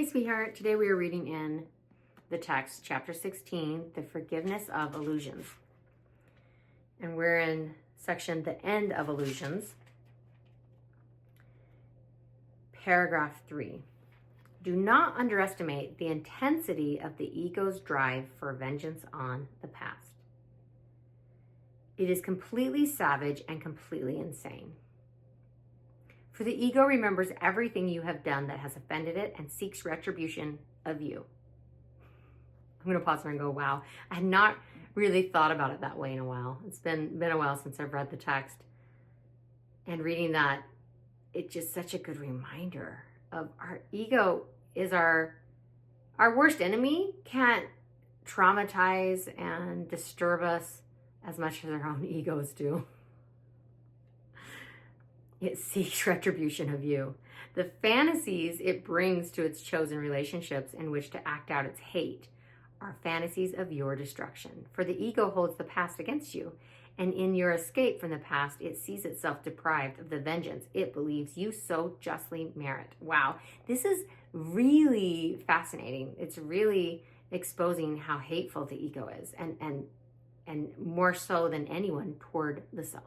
sweetheart. Today we are reading in the text, chapter 16, The Forgiveness of Illusions. And we're in section, The End of Illusions, paragraph 3. Do not underestimate the intensity of the ego's drive for vengeance on the past. It is completely savage and completely insane. For the ego remembers everything you have done that has offended it and seeks retribution of you. I'm going to pause here and go, wow. I had not really thought about it that way in a while. It's been a while since I've read the text. And reading that, it's just such a good reminder of our ego is our worst enemy. Can't traumatize and disturb us as much as our own egos do. It seeks retribution of you. The fantasies it brings to its chosen relationships in which to act out its hate are fantasies of your destruction. For the ego holds the past against you, and in your escape from the past, it sees itself deprived of the vengeance it believes you so justly merit. Wow, this is really fascinating. It's really exposing how hateful the ego is, and more so than anyone toward the self.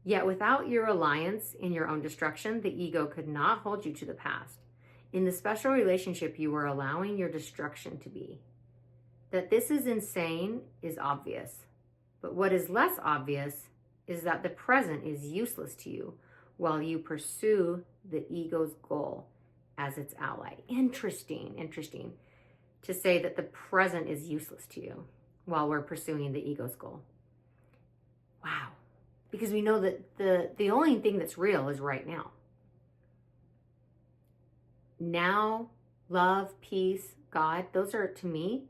Yet without your reliance in your own destruction, the ego could not hold you to the past. In the special relationship you are allowing your destruction to be. That this is insane is obvious. But what is less obvious is that the present is useless to you while you pursue the ego's goal as its ally. Interesting to say that the present is useless to you while we're pursuing the ego's goal. Wow. Because we know that the only thing that's real is right now. Now, love, peace, God, those are, to me,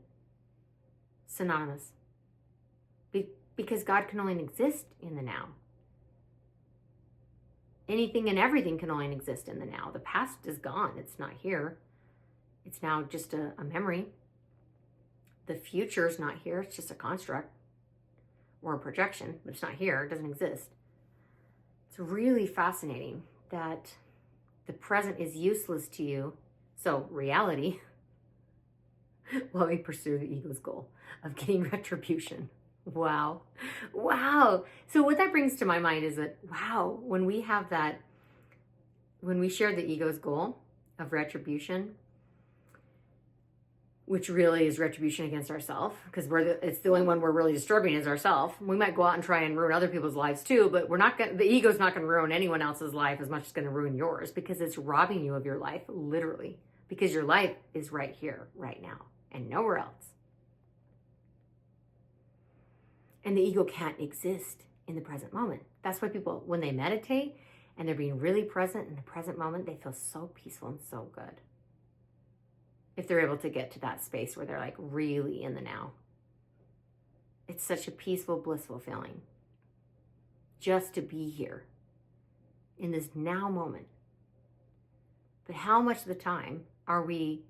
synonymous. Because God can only exist in the now. Anything and everything can only exist in the now. The past is gone. It's not here. It's now just a memory. The future is not here. It's just a construct. Or a projection, but it's not here, it doesn't exist. It's really fascinating that the present is useless to you, so reality, while we pursue the ego's goal of getting retribution. Wow. So what that brings to my mind is that, wow, when we have that, when we share the ego's goal of retribution, which really is retribution against ourselves, because it's the only one we're really disturbing is ourselves. We might go out and try and ruin other people's lives too, but the ego's not going to ruin anyone else's life as much as it's going to ruin yours, because it's robbing you of your life, literally, because your life is right here, right now, and nowhere else. And the ego can't exist in the present moment. That's why people, when they meditate and they're being really present in the present moment, they feel so peaceful and so good. If they're able to get to that space where they're like really in the now. It's such a peaceful, blissful feeling. Just to be here in this now moment. But how much of the time are we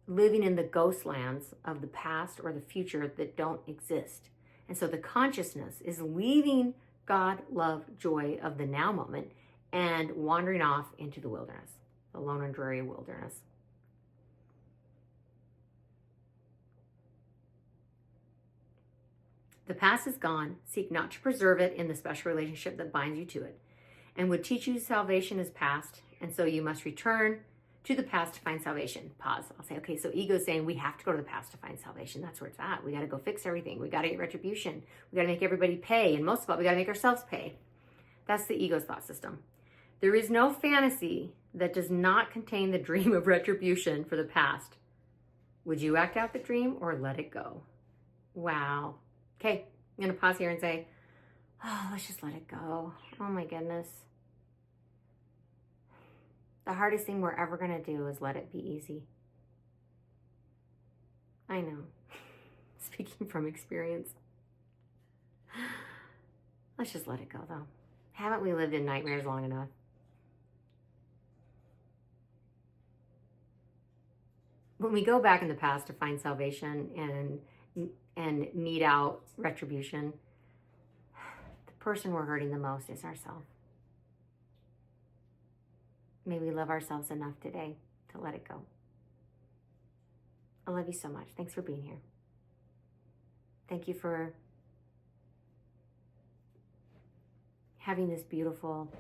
living in the ghost lands of the past or the future that don't exist? And so the consciousness is leaving God, love, joy of the now moment and wandering off into the wilderness, the lone and dreary wilderness. The past is gone. Seek not to preserve it in the special relationship that binds you to it and would teach you salvation is past. And so you must return to the past to find salvation. Pause. I'll say, okay, so ego is saying we have to go to the past to find salvation. That's where it's at. We got to go fix everything. We got to get retribution. We got to make everybody pay. And most of all, we got to make ourselves pay. That's the ego's thought system. There is no fantasy that does not contain the dream of retribution for the past. Would you act out the dream or let it go? Wow. Okay, I'm going to pause here and say, oh, let's just let it go. Oh my goodness. The hardest thing we're ever going to do is let it be easy. I know. Speaking from experience. Let's just let it go though. Haven't we lived in nightmares long enough? When we go back in the past to find salvation and mete out retribution, the person we're hurting the most is ourselves. May we love ourselves enough today to let it go. I love you so much. Thanks for being here. Thank you for having this beautiful,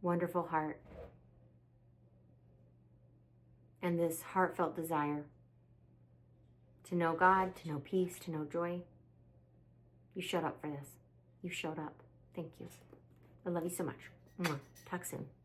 wonderful heart and this heartfelt desire to know God, to know peace, to know joy. You showed up for this. You showed up. Thank you. I love you so much. Mwah. Talk soon.